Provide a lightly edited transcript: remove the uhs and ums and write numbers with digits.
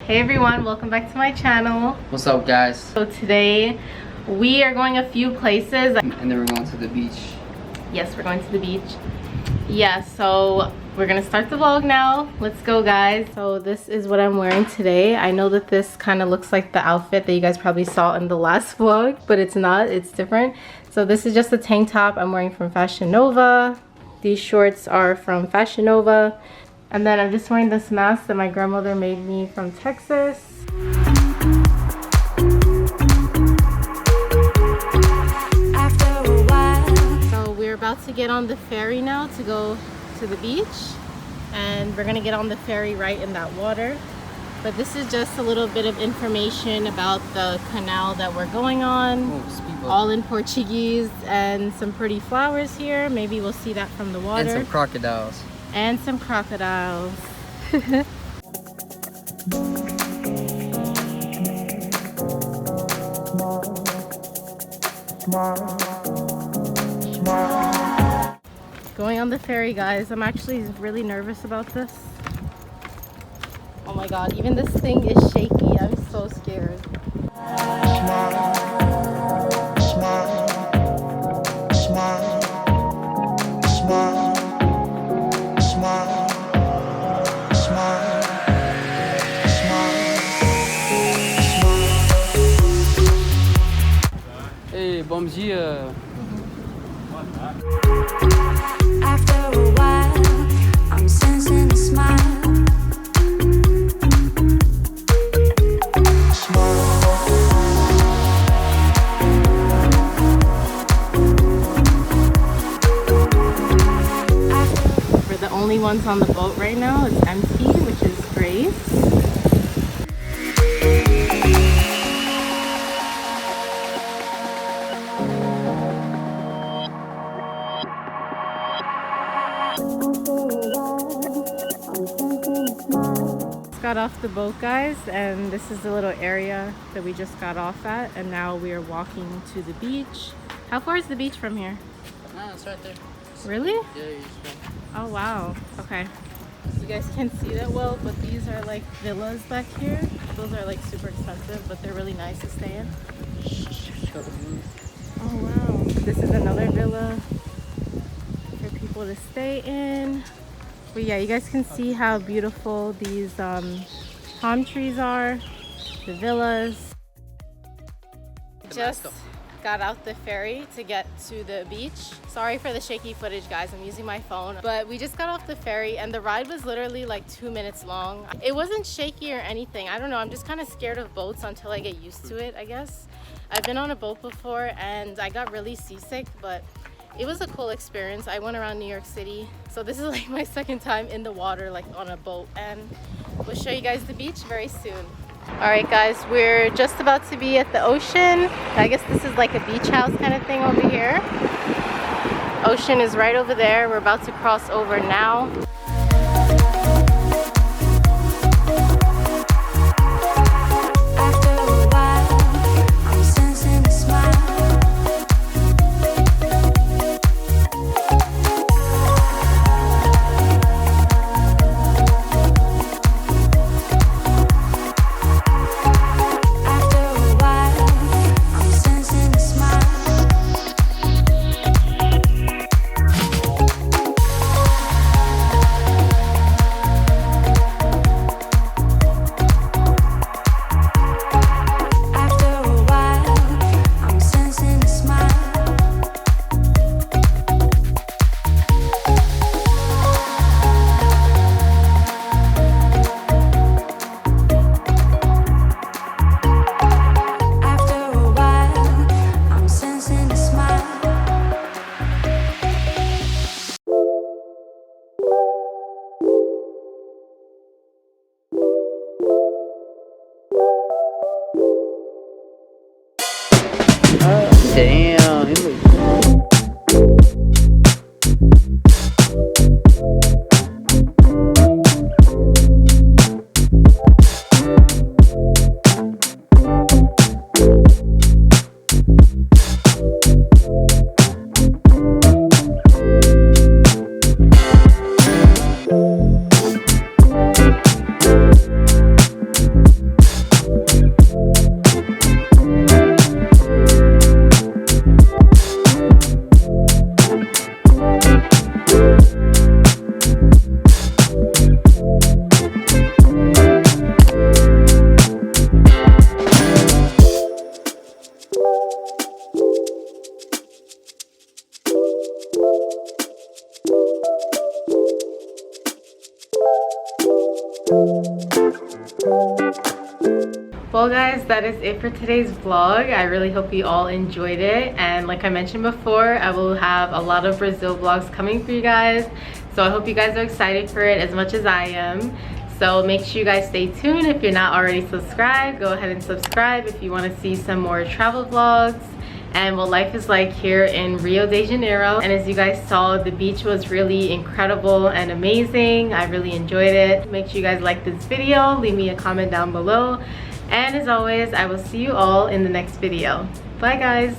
Hey everyone, welcome back to my channel. What's up, guys? So today we are going a few places. And then we're going to the beach. Yes, we're going to the beach. Yeah, so we're gonna start the vlog now. Let's go, guys. So this is what I'm wearing today. I know that this kind of looks like the outfit that you guys probably saw in the last vlog, but it's not, it's different. So this is just a tank top I'm wearing from Fashion Nova. These shorts are from Fashion Nova. And then I'm just wearing this mask that my grandmother made me from Texas. So we're about to get on the ferry now to go to the beach. And we're gonna get on the ferry right in that water. But this is just a little bit of information about the canal that we're going on. All in Portuguese, and some pretty flowers here. Maybe we'll see that from the water. And some crocodiles. And some crocodiles. Going on the ferry, guys. I'm actually really nervous about this. Oh my god, even this thing is shaky. I'm so scared. Hey, bom dia. After a while, I'm sensing a smile. We're the only ones on the boat right now. It's empty, which is great. Got off the boat, guys, and this is the little area that we just got off at, and now we are walking to the beach. How far is the beach from here? No, it's right there. Really? Yeah, you just Oh wow. Okay. You guys can't see that well, but these are like villas back here. Those are like super expensive, but they're really nice to stay in. Oh wow. This is another villa for people to stay in. But yeah, you guys can see how beautiful these palm trees are, the villas. Just got out the ferry to get to the beach. Sorry for the shaky footage, guys. I'm using my phone. But we just got off the ferry and the ride was literally like 2 minutes long. It wasn't shaky or anything. I don't know. I'm just kind of scared of boats until I get used to it, I guess. I've been on a boat before and I got really seasick, but it was a cool experience. I went around New York City. So this is like my second time in the water, like on a boat. And we'll show you guys the beach very soon. All right, guys, we're just about to be at the ocean. I guess this is like a beach house kind of thing over here. Ocean is right over there. We're about to cross over now. Damn, it looks Well guys, that is it for today's vlog. I really hope you all enjoyed it, and like I mentioned before, I will have a lot of Brazil vlogs coming for you guys, so I hope you guys are excited for it as much as I am. So make sure you guys stay tuned. If you're not already subscribed, go ahead and subscribe if you want to see some more travel vlogs and what life is like here in Rio de Janeiro. And as you guys saw, the beach was really incredible and amazing. I really enjoyed it. Make sure you guys like this video, leave me a comment down below, and as always, I will see you all in the next video. Bye guys.